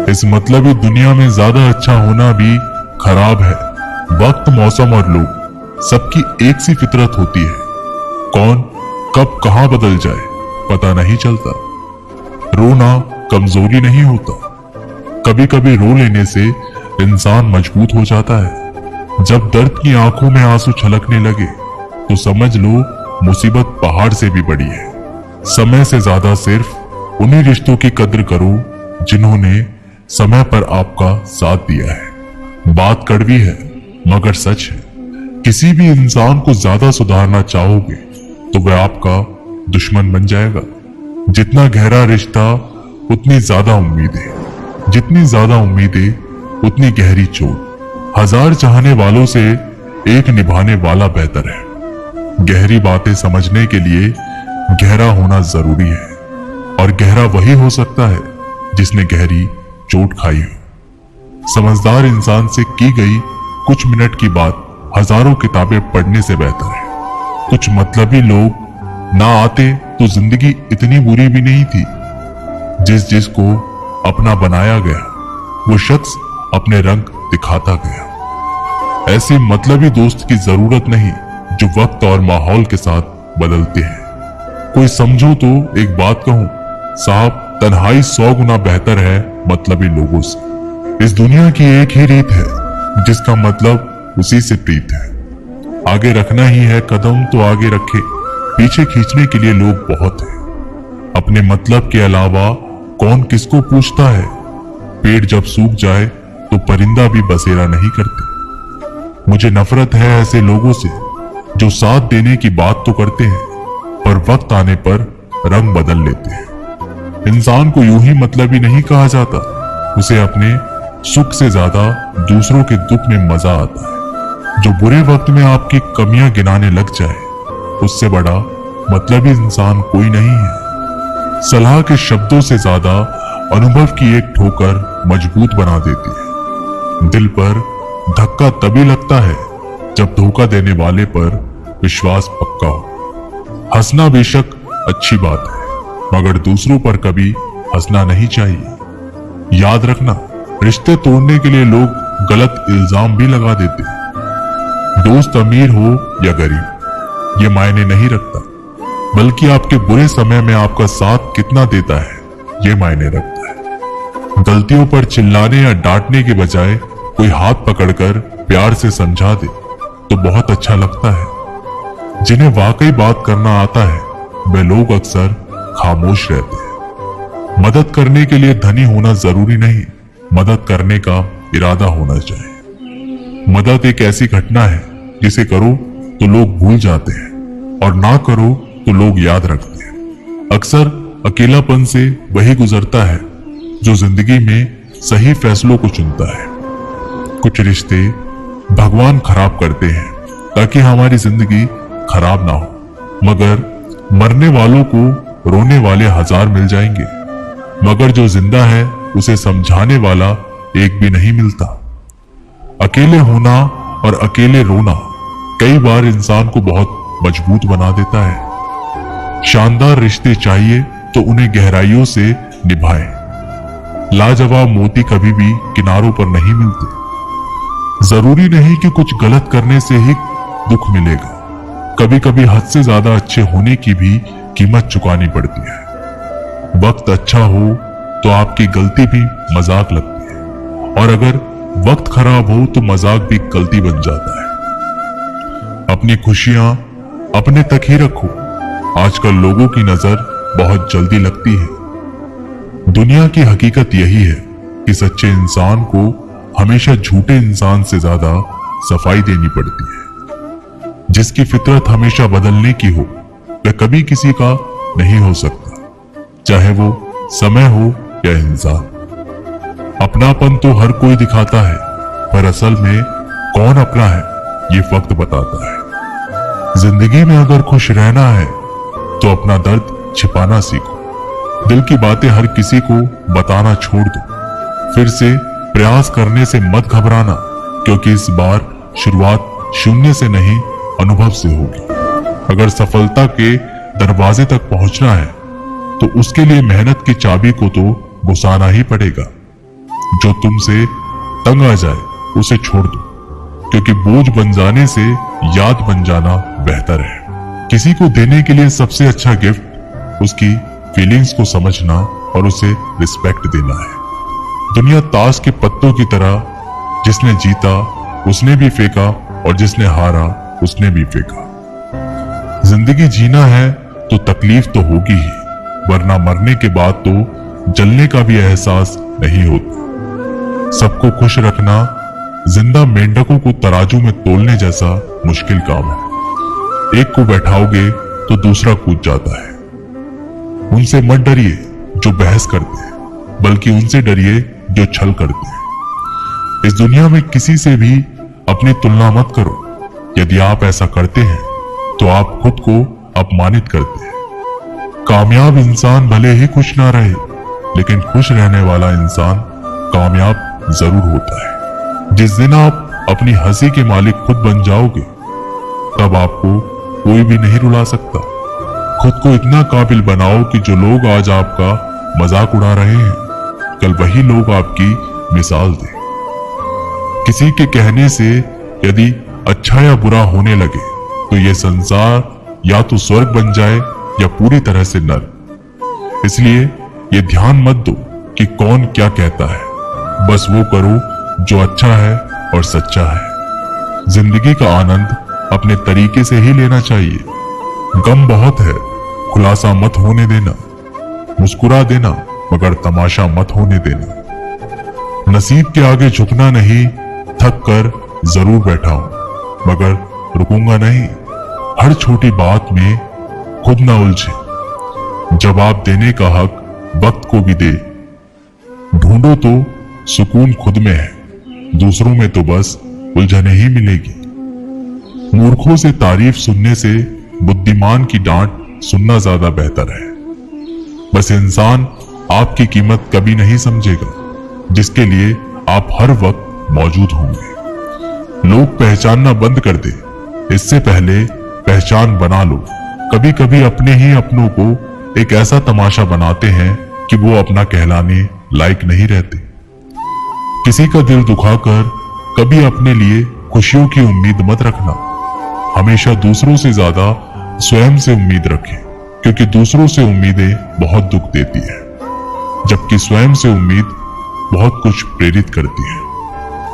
इस मतलबी दुनिया में ज्यादा अच्छा होना भी खराब है। वक्त, मौसम और लोग सबकी एक सी फितरत होती है। कौन कब कहां बदल जाए पता नहीं चलता। रोना कमजोरी नहीं होता, कभी कभी रो लेने से इंसान मजबूत हो जाता है। जब दर्द की आंखों में आंसू छलकने लगे तो समझ लो मुसीबत पहाड़ से भी बड़ी है। समय से ज्यादा सिर्फ उन्हीं रिश्तों की कद्र करो जिन्होंने समय पर आपका साथ दिया है। बात कड़वी है मगर सच है। किसी भी इंसान को ज्यादा सुधारना चाहोगे तो वह आपका दुश्मन बन जाएगा। जितना गहरा रिश्ता उतनी ज्यादा उम्मीदें, जितनी ज्यादा उम्मीदें उतनी गहरी चोट। 1000 चाहने वालों से एक निभाने वाला बेहतर है। गहरी बातें समझने के लिए गहरा होना जरूरी है, और गहरा वही हो सकता है जिसने गहरी चोट खाई हो। समझदार इंसान से की गई कुछ मिनट की बात हजारों किताबें पढ़ने से बेहतर है। कुछ मतलबी लोग ना आते तो जिंदगी इतनी बुरी भी नहीं थी। जिसको अपना बनाया गया वो शख्स अपने रंग दिखाता गया। ऐसे मतलबी दोस्त की जरूरत नहीं जो वक्त और माहौल के साथ बदलते हैं। कोई समझो तो एक बात कहूं साहब, तन्हाई 100 गुना बेहतर है मतलबी लोगों से। इस दुनिया की एक ही रीत है जिसका मतलब उसी से प्रीत है। आगे रखना ही है कदम तो आगे रखे, पीछे खींचने के लिए लोग बहुत हैं। अपने मतलब के अलावा कौन किसको पूछता है। पेड़ जब सूख जाए तो परिंदा भी बसेरा नहीं करते। मुझे नफरत है ऐसे लोगों से जो साथ देने की बात तो करते हैं पर वक्त आने पर रंग बदल लेते हैं। इंसान को यूं ही मतलबी नहीं कहा जाता, उसे अपने सुख से ज्यादा दूसरों के दुख में मजा आता है। जो बुरे वक्त में आपकी कमियां गिनाने लग जाए उससे बड़ा मतलबी इंसान कोई नहीं है। सलाह के शब्दों से ज्यादा अनुभव की एक ठोकर मजबूत बना देती है। दिल पर धक्का तभी लगता है जब धोखा देने वाले पर विश्वास पक्का हो। हंसना बेशक अच्छी बात है मगर दूसरों पर कभी हंसना नहीं चाहिए। याद रखना, रिश्ते तोड़ने के लिए लोग गलत इल्जाम भी लगा देते हैं। दोस्त अमीर हो या गरीब ये मायने नहीं रखता, बल्कि आपके बुरे समय में आपका साथ कितना देता है ये मायने रखता है। गलतियों पर चिल्लाने या डांटने के बजाय कोई हाथ पकड़कर प्यार से समझा दे तो बहुत अच्छा लगता है। जिन्हें वाकई बात करना आता है वे लोग अक्सर खामोश रहते हैं। मदद करने के लिए धनी होना जरूरी नहीं, मदद करने का इरादा होना चाहिए। मदद एक ऐसी घटना है जिसे करो तो लोग भूल जाते हैं और ना करो तो लोग याद रखते हैं। अक्सर अकेलापन से वही गुजरता है जो जिंदगी में सही फैसलों को चुनता है। कुछ रिश्ते भगवान खराब करते हैं ताकि हमारी जिंदगी खराब ना हो, मगर मरने वालों को रोने वाले 1000 मिल जाएंगे, मगर जो जिंदा है उसे समझाने वाला एक भी नहीं मिलता। अकेले होना और अकेले रोना कई बार इंसान को बहुत मजबूत बना देता है। शानदार रिश्ते चाहिए तो उन्हें गहराइयों से निभाएं। लाजवाब मोती कभी भी किनारों पर नहीं मिलते। जरूरी नहीं कि कुछ गलत करने से ही दुख मिलेगा, कभी कभी हद से ज्यादा अच्छे होने की भी कीमत चुकानी पड़ती है। वक्त अच्छा हो तो आपकी गलती भी मजाक लगती है, और अगर वक्त खराब हो तो मजाक भी गलती बन जाता है। अपनी खुशियां अपने तक ही रखो। आजकल लोगों की नजर बहुत जल्दी लगती है। दुनिया की हकीकत यही है कि सच्चे इंसान को हमेशा झूठे इंसान से ज्यादा सफाई देनी पड़ती है। जिसकी फितरत हमेशा बदलने की हो वह कभी किसी का नहीं हो सकता, चाहे वो समय हो या इंसान। अपनापन तो हर कोई दिखाता है पर असल में कौन अपना है ये वक्त बताता है। जिंदगी में अगर खुश रहना है तो अपना दर्द छिपाना सीखो। दिल की बातें हर किसी को बताना छोड़ दो। फिर से प्रयास करने से मत घबराना, क्योंकि इस बार शुरुआत शून्य से नहीं अनुभव से होगी। अगर सफलता के दरवाजे तक पहुंचना है तो उसके लिए मेहनत की चाबी को तो घुसाना ही पड़ेगा। जो तुमसे तंग आ जाए उसे छोड़ दो, क्योंकि बोझ बन जाने से याद बन जाना बेहतर है। किसी को देने के लिए सबसे अच्छा गिफ्ट उसकी फीलिंग्स को समझना और उसे रिस्पेक्ट देना है। दुनिया ताश के पत्तों की तरह, जिसने जीता उसने भी फेंका और जिसने हारा उसने भी फेंका। जिंदगी जीना है तो तकलीफ तो होगी ही, वरना मरने के बाद तो जलने का भी एहसास नहीं होता। सबको खुश रखना जिंदा मेंढकों को तराजू में तोलने जैसा मुश्किल काम है। एक को बैठाओगे तो दूसरा कूद जाता है। उनसे मत डरिए जो बहस करते हैं, बल्कि उनसे डरिए जो छल करते हैं। इस दुनिया में किसी से भी अपनी तुलना मत करो। यदि आप ऐसा करते हैं तो आप खुद को अपमानित करते हैं। कामयाब इंसान भले ही खुश ना रहे, लेकिन खुश रहने वाला इंसान कामयाब जरूर होता है। जिस दिन आप अपनी हंसी के मालिक खुद बन जाओगे, तब आपको कोई भी नहीं रुला सकता। खुद को इतना काबिल बनाओ कि जो लोग आज आपका मजाक उड़ा रहे हैं, कल वही लोग आपकी मिसाल दें। किसी के कहने से यदि अच्छा या बुरा होने लगे तो यह संसार या तो स्वर्ग बन जाए या पूरी तरह से नर्क। इसलिए ये ध्यान मत दो कि कौन क्या कहता है, बस वो करो जो अच्छा है और सच्चा है। जिंदगी का आनंद अपने तरीके से ही लेना चाहिए। गम बहुत है, खुलासा मत होने देना। मुस्कुरा देना, मगर तमाशा मत होने देना। नसीब के आगे झुकना नहीं, थक कर जरूर बैठा हूं, मगर रुकूंगा नहीं। हर छोटी बात में खुद ना उलझे। जवाब देने का हक वक्त को भी दे। ढूंढो तो सुकून खुद में है, दूसरों में तो बस उलझने ही मिलेगी। मूर्खों से तारीफ सुनने से बुद्धिमान की डांट सुनना ज्यादा बेहतर है। बस इंसान आपकी कीमत कभी नहीं समझेगा जिसके लिए आप हर वक्त मौजूद होंगे। लोग पहचानना बंद कर दे, इससे पहले पहचान बना लो। कभी कभी अपने ही अपनों को एक ऐसा तमाशा बनाते हैं कि वो अपना कहलाने लायक नहीं रहते। किसी का दिल दुखाकर कभी अपने लिए खुशियों की उम्मीद मत रखना। हमेशा दूसरों से ज्यादा स्वयं से उम्मीद रखें, क्योंकि दूसरों से उम्मीदें बहुत दुख देती है, जबकि स्वयं से उम्मीद बहुत कुछ प्रेरित करती है।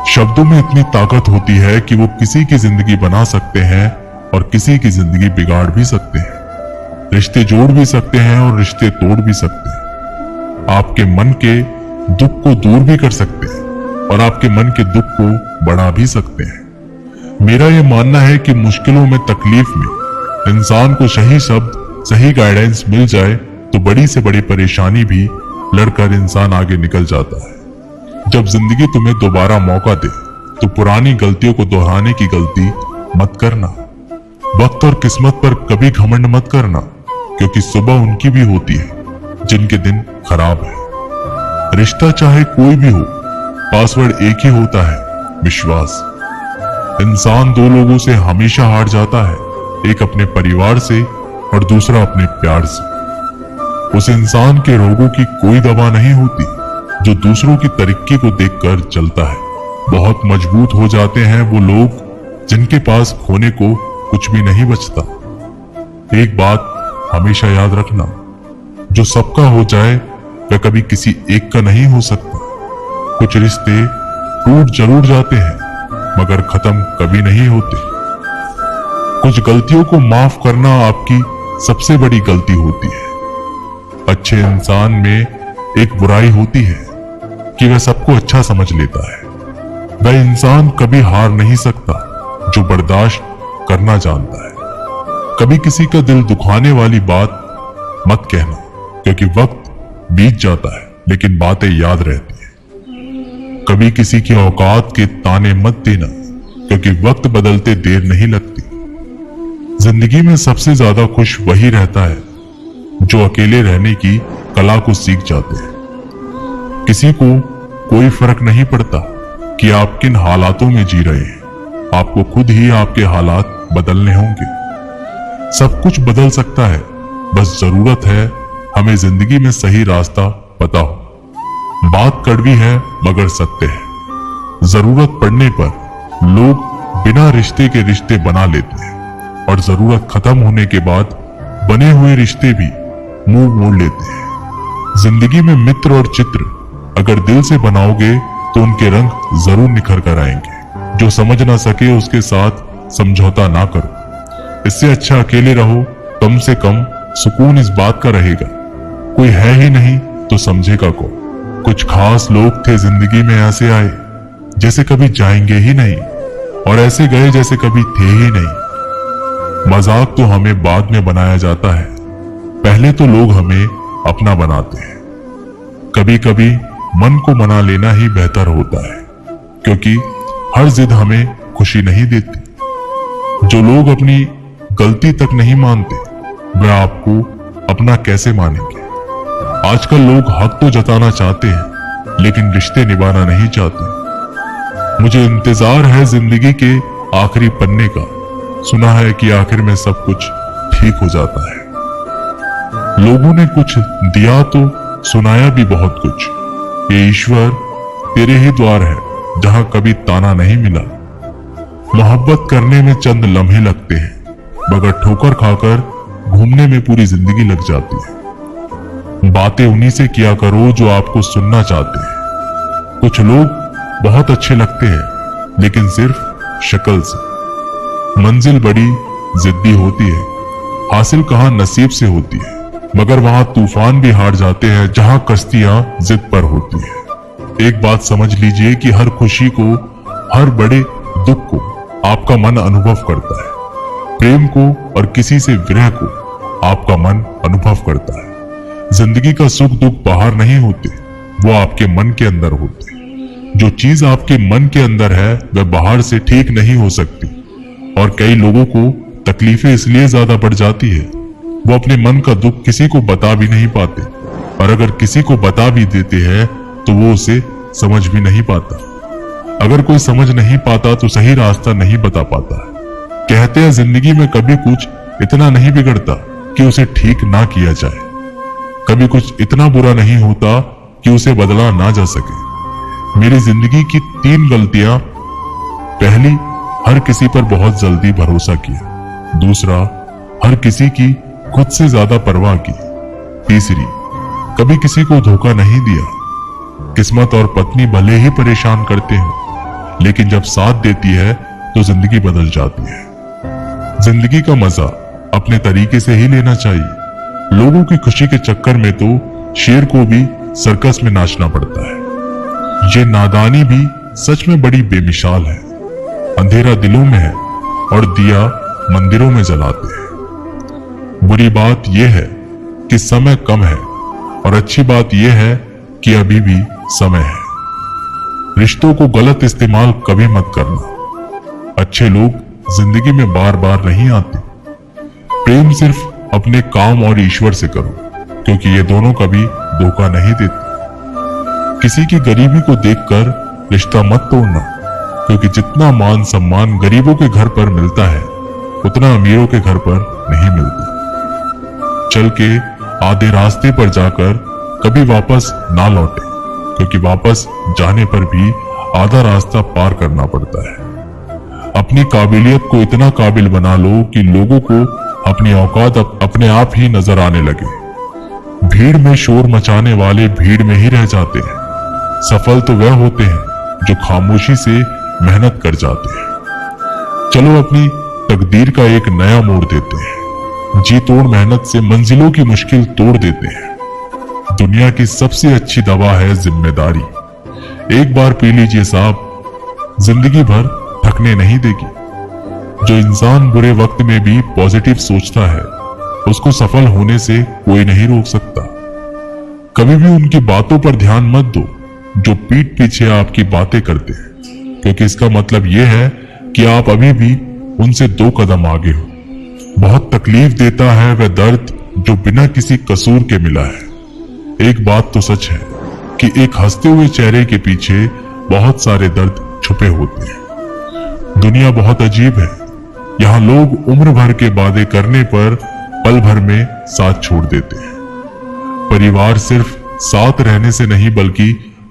शब्दों में इतनी ताकत होती है कि वो किसी की जिंदगी बना सकते हैं और किसी की जिंदगी बिगाड़ भी सकते हैं। रिश्ते जोड़ भी सकते हैं और रिश्ते तोड़ भी सकते हैं। आपके मन के दुख को दूर भी कर सकते हैं और आपके मन के दुख को बढ़ा भी सकते हैं। मेरा यह मानना है कि मुश्किलों में, तकलीफ में इंसान को सही शब्द, सही गाइडेंस मिल जाए तो बड़ी से बड़ी परेशानी भी लड़कर इंसान आगे निकल जाता है। जब जिंदगी तुम्हें दोबारा मौका दे तो पुरानी गलतियों को दोहराने की गलती मत करना। वक्त और किस्मत पर कभी घमंड मत करना, क्योंकि सुबह उनकी भी होती है जिनके दिन खराब है। रिश्ता चाहे कोई भी हो, पासवर्ड एक ही होता है, विश्वास। इंसान दो लोगों से हमेशा हार जाता है, एक अपने परिवार से और दूसरा अपने प्यार से। उस इंसान के रोगों की कोई दवा नहीं होती जो दूसरों की तरक्की को देखकर चलता है। बहुत मजबूत हो जाते हैं वो लोग जिनके पास खोने को कुछ भी नहीं बचता। एक बात हमेशा याद रखना, जो सबका हो जाए वह कभी किसी एक का नहीं हो सकता। कुछ रिश्ते टूट जरूर जाते हैं, मगर खत्म कभी नहीं होते। कुछ गलतियों को माफ करना आपकी सबसे बड़ी गलती होती है। अच्छे इंसान में एक बुराई होती है कि वह सबको अच्छा समझ लेता है। वह इंसान कभी हार नहीं सकता जो बर्दाश्त करना जानता है। कभी किसी का दिल दुखाने वाली बात मत कहना, क्योंकि वक्त बीत जाता है लेकिन बातें याद रहती हैं। कभी किसी की औकात के ताने मत देना, क्योंकि वक्त बदलते देर नहीं लगती। जिंदगी में सबसे ज्यादा खुश वही रहता है जो अकेले रहने की कला को सीख जाते हैं। किसी को कोई फर्क नहीं पड़ता कि आप किन हालातों में जी रहे हैं, आपको खुद ही आपके हालात बदलने होंगे। सब कुछ बदल सकता है, बस जरूरत है हमें जिंदगी में सही रास्ता पता हो। बात कड़वी है मगर सत्य है। जरूरत पड़ने पर लोग बिना रिश्ते के रिश्ते बना लेते हैं और जरूरत खत्म होने के बाद बने हुए रिश्ते भी मुंह मोड़ लेते हैं। जिंदगी में मित्र और चित्र अगर दिल से बनाओगे तो उनके रंग जरूर निखर कर आएंगे। जो समझ ना सके उसके साथ समझौता ना करो। इससे अच्छा अकेले रहो, कम से कम सुकून इस बात का रहेगा कोई है ही नहीं तो समझेगा कौन। कुछ खास लोग थे जिंदगी में, ऐसे आए जैसे कभी जाएंगे ही नहीं और ऐसे गए जैसे कभी थे ही नहीं। मजाक तो हमें बाद में बनाया जाता है, पहले तो लोग हमें अपना बनाते हैं। कभी कभी मन को मना लेना ही बेहतर होता है, क्योंकि हर जिद हमें खुशी नहीं देती। जो लोग अपनी गलती तक नहीं मानते वह आपको अपना कैसे मानेंगे। आजकल लोग हक तो जताना चाहते हैं लेकिन रिश्ते निभाना नहीं चाहते। मुझे इंतजार है जिंदगी के आखिरी पन्ने का, सुना है कि आखिर में सब कुछ ठीक हो जाता है। लोगों ने कुछ दिया तो सुनाया भी बहुत कुछ। ये ईश्वर तेरे ही द्वार है जहां कभी ताना नहीं मिला। मोहब्बत करने में चंद लम्हे लगते हैं मगर ठोकर खाकर घूमने में पूरी जिंदगी लग जाती है। बातें उन्हीं से किया करो जो आपको सुनना चाहते हैं। कुछ लोग बहुत अच्छे लगते हैं लेकिन सिर्फ शक्ल से। मंजिल बड़ी जिद्दी होती है, हासिल कहां नसीब से होती है, मगर वहां तूफान भी हार जाते हैं जहां कश्तियां जिद पर होती है। एक बात समझ लीजिए कि हर खुशी को, हर बड़े दुख को आपका मन अनुभव करता है। प्रेम को और किसी से विरह को आपका मन अनुभव करता है। जिंदगी का सुख दुख बाहर नहीं होते, वो आपके मन के अंदर होते। जो चीज आपके मन के अंदर है वह बाहर से ठीक नहीं हो सकती। और कई लोगों को तकलीफें इसलिए ज्यादा बढ़ जाती है, वो अपने मन का दुख किसी को बता भी नहीं पाते, और अगर किसी को बता भी देते हैं तो वो उसे समझ भी नहीं पाता। अगर कोई समझ नहीं पाता तो सही रास्ता नहीं बता पाता है। कहते हैं जिंदगी में कभी कुछ इतना नहीं बिगड़ता कि उसे ठीक ना किया जाए, कभी कुछ इतना बुरा नहीं होता कि उसे बदला ना जा सके। मेरी जिंदगी की 3 गलतियां: पहली, हर किसी पर बहुत जल्दी भरोसा किया। दूसरा, हर किसी की खुद से ज्यादा परवाह की। तीसरी, कभी किसी को धोखा नहीं दिया। किस्मत और पत्नी भले ही परेशान करते हैं लेकिन जब साथ देती है तो जिंदगी बदल जाती है। जिंदगी का मजा अपने तरीके से ही लेना चाहिए। लोगों की खुशी के चक्कर में तो शेर को भी सर्कस में नाचना पड़ता है। ये नादानी भी सच में बड़ी बेमिसाल है। अंधेरा दिलों में है और दिया मंदिरों में जलाते हैं। बुरी बात यह है कि समय कम है और अच्छी बात यह है कि अभी भी समय है। रिश्तों को गलत इस्तेमाल कभी मत करना। अच्छे लोग जिंदगी में बार बार नहीं आते। प्रेम सिर्फ अपने काम और ईश्वर से करो, क्योंकि ये दोनों कभी धोखा नहीं देते। किसी की गरीबी को देखकर रिश्ता मत तोड़ना, क्योंकि जितना मान सम्मान गरीबों के घर पर मिलता है उतना अमीरों के घर पर नहीं मिलता। चल के आधे रास्ते पर जाकर कभी वापस ना लौटे, क्योंकि वापस जाने पर भी आधा रास्ता पार करना पड़ता है। अपनी काबिलियत को इतना काबिल बना लो कि लोगों को अपनी औकात अपने आप ही नजर आने लगे। भीड़ में शोर मचाने वाले भीड़ में ही रह जाते हैं। सफल तो वह होते हैं जो खामोशी से मेहनत कर जाते हैं। चलो अपनी तकदीर का एक नया मोड़ देते हैं। जी तोड़ मेहनत से मंजिलों की मुश्किल तोड़ देते हैं। दुनिया की सबसे अच्छी दवा है जिम्मेदारी। एक बार पी लीजिए साहब, जिंदगी भर थकने नहीं देगी। जो इंसान बुरे वक्त में भी पॉजिटिव सोचता है उसको सफल होने से कोई नहीं रोक सकता। कभी भी उनकी बातों पर ध्यान मत दो जो पीठ पीछे आपकी बातें करते हैं, क्योंकि इसका मतलब यह है कि आप अभी भी उनसे 2 कदम आगे हो। बहुत तकलीफ देता है वह दर्द जो बिना किसी कसूर के मिला है। एक बात तो सच है कि एक हंसते हुए चेहरे के पीछे बहुत सारे दर्द छुपे होते हैं। दुनिया बहुत अजीब है। यहाँ लोग उम्र भर के वादे करने पर पल भर में साथ छोड़ देते हैं। परिवार सिर्फ साथ रहने से नहीं बल्कि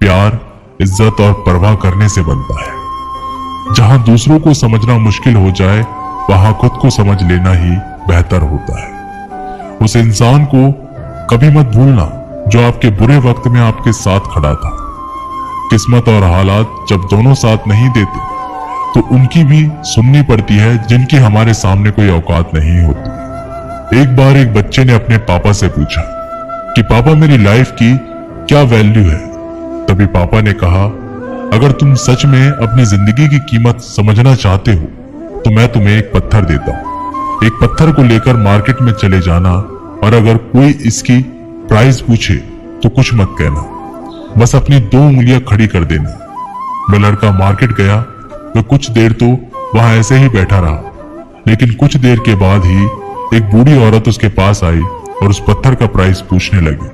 प्यार, इज्जत और परवाह करने से बनता है। जहां दूसरों को समझना मुश्किल हो जाए, वहां खुद को समझ लेना ही बेहतर होता है। उस इंसान को कभी मत भूलना जो आपके बुरे वक्त में आपके साथ खड़ा था। किस्मत और हालात जब दोनों साथ नहीं देते तो उनकी भी सुननी पड़ती है, जिनकी हमारे सामने कोई औकात नहीं होती। एक बार एक बच्चे ने अपने पापा से पूछा कि पापा, मेरी लाइफ की क्या वैल्यू है? तभी पापा ने कहा, अगर तुम सच में अपनी जिंदगी की कीमत समझना चाहते हो तो मैं तुम्हें एक पत्थर देता हूं। एक पत्थर को लेकर मार्केट में चले जाना और अगर कोई इसकी प्राइस पूछे तो कुछ मत कहना, बस अपनी 2 उंगलियां खड़ी कर देना। वह लड़का मार्केट गया। वह कुछ देर तो वहां ऐसे ही बैठा रहा, लेकिन कुछ देर के बाद ही एक बूढ़ी औरत उसके पास आई और उस पत्थर का प्राइस पूछने लगी।